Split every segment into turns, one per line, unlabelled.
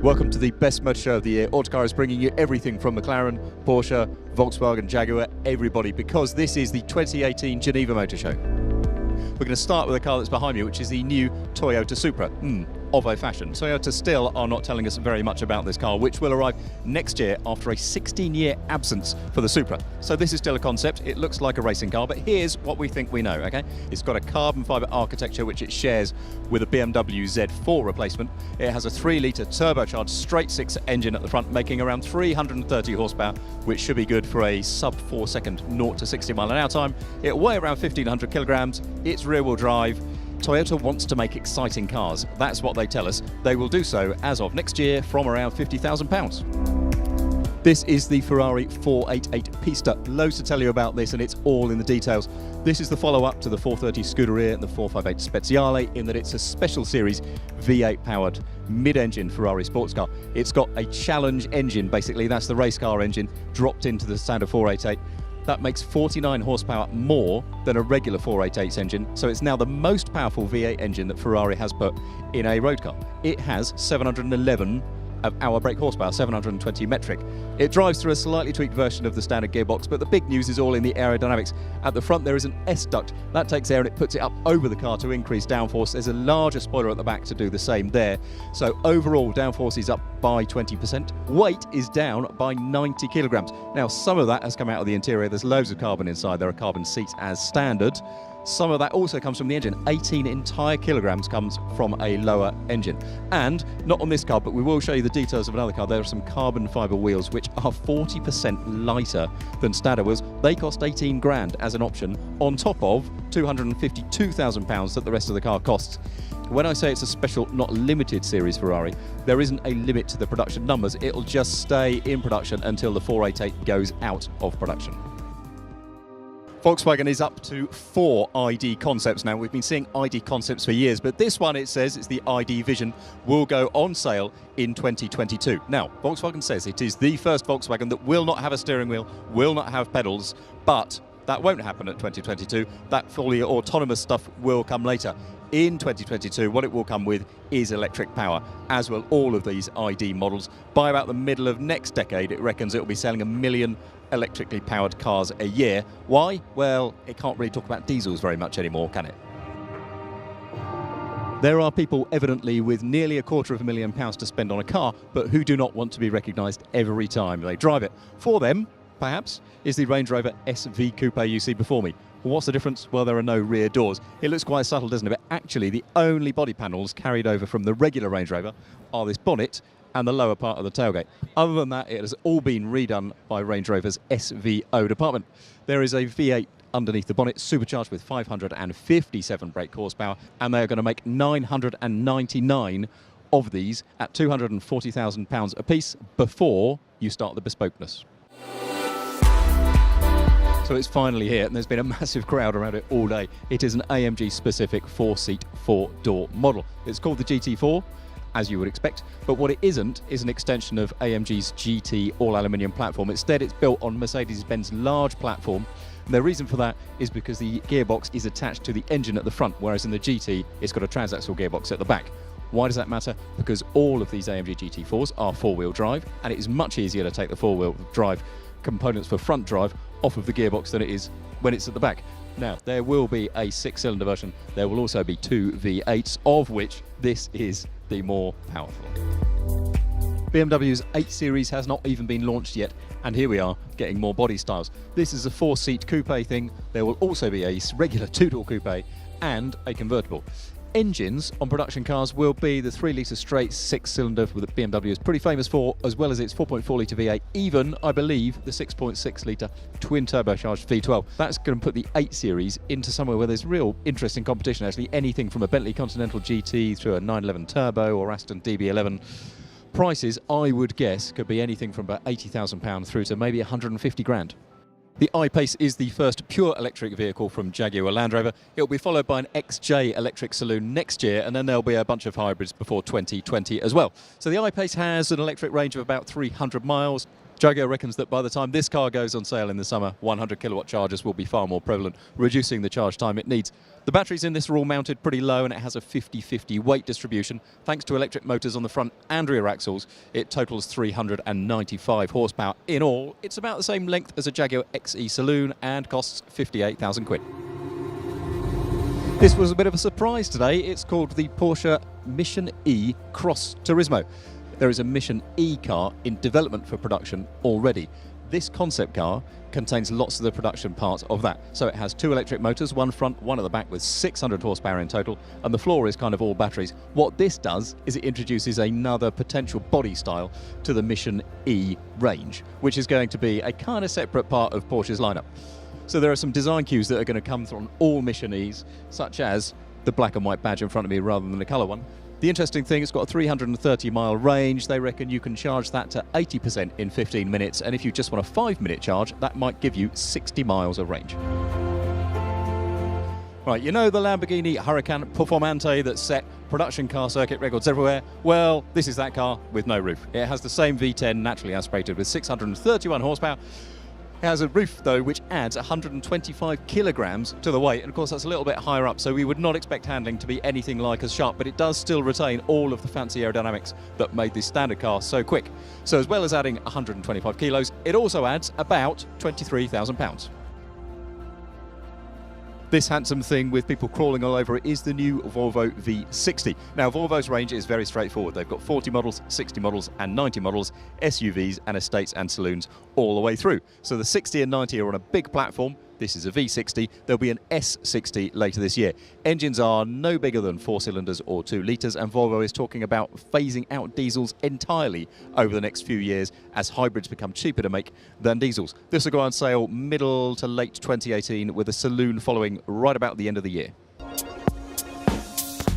Welcome to the best motor show of the year. Autocar is bringing you everything from McLaren, Porsche, Volkswagen, Jaguar, everybody, because this is the 2018 Geneva Motor Show. We're going to start with a car that's behind me, which is the new Toyota Supra. Of a fashion. Toyota still are not telling us very much about this car, which will arrive next year after a 16-year absence for the Supra. So this is still a concept. It looks like a racing car, but here's what we think we know, okay? It's got a carbon fibre architecture, which it shares with a BMW Z4 replacement. It has a 3-litre turbocharged straight-six engine at the front, making around 330 horsepower, which should be good for a sub-4 second 0 to 60 mile an hour time. It'll weigh around 1,500 kilograms. It's rear-wheel drive. Toyota wants to make exciting cars. That's what they tell us. They will do so as of next year from around £50,000. This is the Ferrari 488 Pista. Loads to tell you about this, and it's all in the details. This is the follow-up to the 430 Scuderia and the 458 Speziale, in that it's a special series V8 powered mid-engine Ferrari sports car. It's got a challenge engine, basically. That's the race car engine dropped into the standard 488. That makes 49 horsepower more than a regular 488's engine, so it's now the most powerful V8 engine that Ferrari has put in a road car. It has 711 of hour brake horsepower, 720 metric. It drives through a slightly tweaked version of the standard gearbox, but the big news is all in the aerodynamics. At the front there is an S-duct. That takes air and it puts it up over the car to increase downforce. There's a larger spoiler at the back to do the same there. So overall downforce is up by 20%. Weight is down by 90 kilograms. Now some of that has come out of the interior. There's loads of carbon inside. There are carbon seats as standard. Some of that also comes from the engine. 18 entire kilograms comes from a lower engine. And not on this car, but we will show you the details of another car. There are some carbon fibre wheels which are 40% lighter than standard wheels. They cost 18 grand as an option on top of £252,000 that the rest of the car costs. When I say it's a special, not limited series Ferrari, there isn't a limit to the production numbers. It'll just stay in production until the 488 goes out of production. Volkswagen is up to 4 ID concepts now. We've been seeing ID concepts for years, but this one, it says, it's the ID Vision, will go on sale in 2022. Now, Volkswagen says it is the first Volkswagen that will not have a steering wheel, will not have pedals, but that won't happen at 2022. That fully autonomous stuff will come later. In 2022, what it will come with is electric power, as will all of these ID models. By about the middle of next decade, it reckons it will be selling 1 million electrically powered cars a year. Why? Well, it can't really talk about diesels very much anymore, can it? There are people evidently with nearly £250,000 to spend on a car, but who do not want to be recognised every time they drive it. For them, perhaps, is the Range Rover SV Coupe you see before me. Well, what's the difference? Well, there are no rear doors. It looks quite subtle, doesn't it? But actually, the only body panels carried over from the regular Range Rover are this bonnet and the lower part of the tailgate. Other than that, it has all been redone by Range Rover's SVO department. There is a V8 underneath the bonnet, supercharged with 557 brake horsepower, and they are going to make 999 of these at £240,000 a piece before you start the bespokeness. So it's finally here, and there's been a massive crowd around it all day. It is an AMG-specific 4-seat, 4-door model. It's called the GT4, as you would expect, but what it isn't is an extension of AMG's GT all-aluminium platform. Instead, it's built on Mercedes-Benz large platform, and the reason for that is because the gearbox is attached to the engine at the front, whereas in the GT, it's got a transaxle gearbox at the back. Why does that matter? Because all of these AMG GT4s are four-wheel drive, and it is much easier to take the four-wheel drive components for front drive off of the gearbox than it is when it's at the back. Now, there will be a 6-cylinder version. There will also be 2 V8s, of which this is the more powerful. BMW's 8 Series has not even been launched yet, and here we are getting more body styles. This is a 4-seat coupe thing. There will also be a regular 2-door coupe and a convertible. Engines on production cars will be the 3-litre straight 6-cylinder that BMW is pretty famous for, as well as its 4.4-litre V8, even, I believe, the 6.6-litre twin turbocharged V12. That's going to put the 8 Series into somewhere where there's real interesting competition, actually. Anything from a Bentley Continental GT through a 911 Turbo or Aston DB11. Prices, I would guess, could be anything from about £80,000 through to maybe 150 grand. The I-Pace is the first pure electric vehicle from Jaguar Land Rover. It will be followed by an XJ electric saloon next year, and then there'll be a bunch of hybrids before 2020 as well. So the I-Pace has an electric range of about 300 miles, Jaguar reckons that by the time this car goes on sale in the summer, 100 kilowatt chargers will be far more prevalent, reducing the charge time it needs. The batteries in this are all mounted pretty low and it has a 50-50 weight distribution. Thanks to electric motors on the front and rear axles, it totals 395 horsepower. In all, it's about the same length as a Jaguar XE Saloon and costs 58,000 quid. This was a bit of a surprise today. It's called the Porsche Mission E Cross Turismo. There is a Mission E car in development for production already. This concept car contains lots of the production parts of that. So it has 2 electric motors, one front, one at the back, with 600 horsepower in total, and the floor is kind of all batteries. What this does is it introduces another potential body style to the Mission E range, which is going to be a kind of separate part of Porsche's lineup. So there are some design cues that are going to come from all Mission E's, such as the black and white badge in front of me rather than the colour one. The interesting thing, it's got a 330-mile range. They reckon you can charge that to 80% in 15 minutes, and if you just want a 5-minute charge, that might give you 60 miles of range. Right, you know the Lamborghini Huracan Performante that set production car circuit records everywhere? Well, this is that car with no roof. It has the same V10 naturally aspirated with 631 horsepower. It has a roof, though, which adds 125 kilograms to the weight, and of course that's a little bit higher up, so we would not expect handling to be anything like as sharp, but it does still retain all of the fancy aerodynamics that made this standard car so quick. So as well as adding 125 kilos, it also adds about £23,000. This handsome thing with people crawling all over it is the new Volvo V60. Now, Volvo's range is very straightforward. They've got 40 models, 60 models and 90 models, SUVs and estates and saloons all the way through. So the 60 and 90 are on a big platform. This is a V60. There'll be an S60 later this year. Engines are no bigger than 4 cylinders or 2 litres, and Volvo is talking about phasing out diesels entirely over the next few years as hybrids become cheaper to make than diesels. This will go on sale middle to late 2018, with a saloon following right about the end of the year.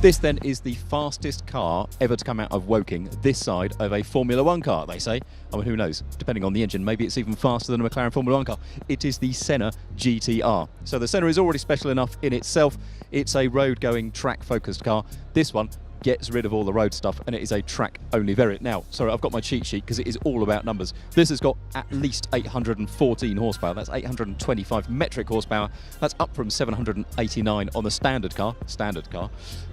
This then is the fastest car ever to come out of Woking this side of a Formula 1 car, they say. I mean, who knows? Depending on the engine, maybe it's even faster than a McLaren Formula 1 car. It is the Senna GTR. So the Senna is already special enough in itself. It's a road-going, track-focused car. This one gets rid of all the road stuff, and it is a track-only variant. Now, sorry, I've got my cheat sheet because it is all about numbers. This has got at least 814 horsepower. That's 825 metric horsepower. That's up from 789 on the standard car.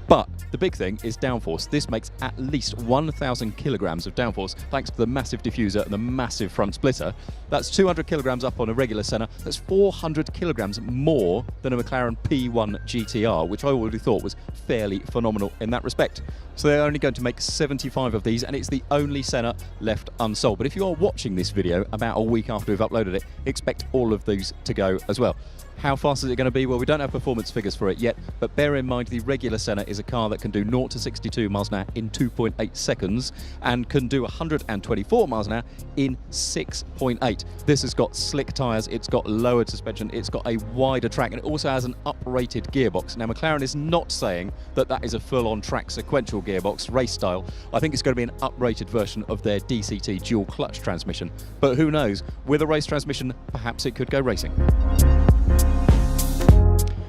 But the big thing is downforce. This makes at least 1,000 kilograms of downforce thanks to the massive diffuser and the massive front splitter. That's 200 kilograms up on a regular Senna. That's 400 kilograms more than a McLaren P1 GTR, which I already thought was fairly phenomenal in that respect. So they're only going to make 75 of these, and it's the only Senna left unsold. But if you are watching this video about a week after we've uploaded it, expect all of these to go as well. How fast is it going to be? Well, we don't have performance figures for it yet, but bear in mind the regular Senna is a car that can do 0 to 62 miles an hour in 2.8 seconds and can do 124 miles an hour in 6.8. This has got slick tyres, it's got lowered suspension, it's got a wider track, and it also has an uprated gearbox. Now, McLaren is not saying that that is a full-on track sequential gearbox, race style. I think it's going to be an uprated version of their DCT dual clutch transmission. But who knows? With a race transmission, perhaps it could go racing.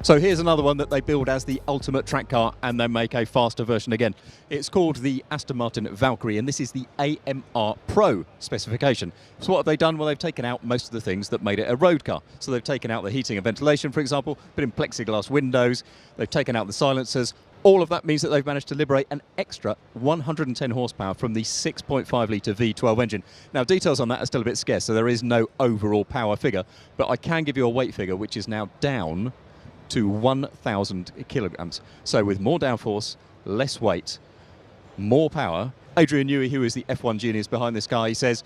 So here's another one that they build as the ultimate track car, and they make a faster version again. It's called the Aston Martin Valkyrie, and this is the AMR Pro specification. So what have they done? Well, they've taken out most of the things that made it a road car. So they've taken out the heating and ventilation, for example, put in plexiglass windows, they've taken out the silencers. All of that means that they've managed to liberate an extra 110 horsepower from the 6.5-litre V12 engine. Now, details on that are still a bit scarce, so there is no overall power figure, but I can give you a weight figure, which is now down to 1,000 kilograms. So with more downforce, less weight, more power. Adrian Newey, who is the F1 genius behind this car, he says,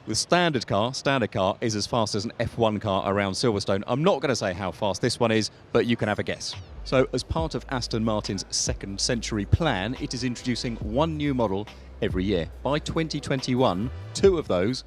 the standard car is as fast as an F1 car around Silverstone. I'm not going to say how fast this one is, but you can have a guess. So as part of Aston Martin's second century plan, it is introducing one new model every year. By 2021, 2 of those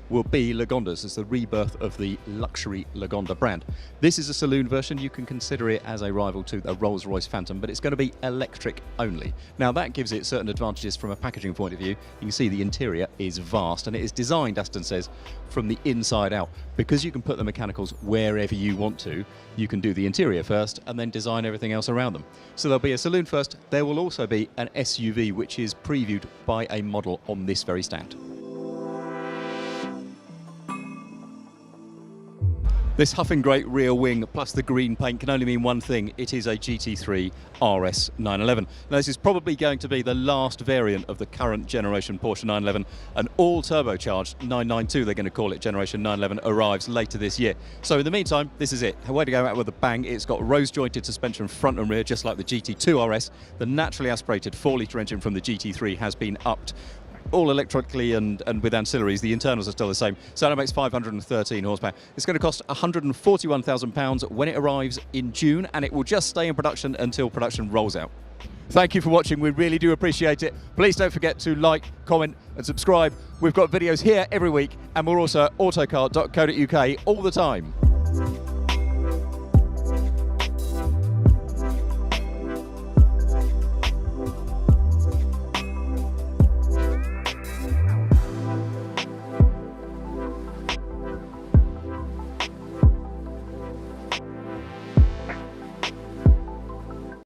will be Lagondas, as the rebirth of the luxury Lagonda brand. This is a saloon version. You can consider it as a rival to a Rolls-Royce Phantom, but it's going to be electric only. Now, that gives it certain advantages from a packaging point of view. You can see the interior is vast, and it is designed, Aston says, from the inside out. Because you can put the mechanicals wherever you want to, you can do the interior first and then design everything else around them. So there'll be a saloon first. There will also be an SUV, which is previewed by a model on this very stand. This huffing great rear wing plus the green paint can only mean one thing: it is a GT3 RS 911. Now this is probably going to be the last variant of the current generation Porsche 911. An all turbocharged 992, they're going to call it, generation 911, arrives later this year. So in the meantime, this is it. A way to go out with a bang. It's got rose jointed suspension front and rear, just like the GT2 RS. The naturally aspirated 4-litre engine from the GT3 has been upped, all electrically and with ancillaries. The internals are still the same, so that makes 513 horsepower. It's going to cost £141,000 when it arrives in June, and it will just stay in production until production rolls out. Thank you for watching, we really do appreciate it. Please don't forget to like, comment and subscribe. We've got videos here every week, and we're also at allauto.ge all the time.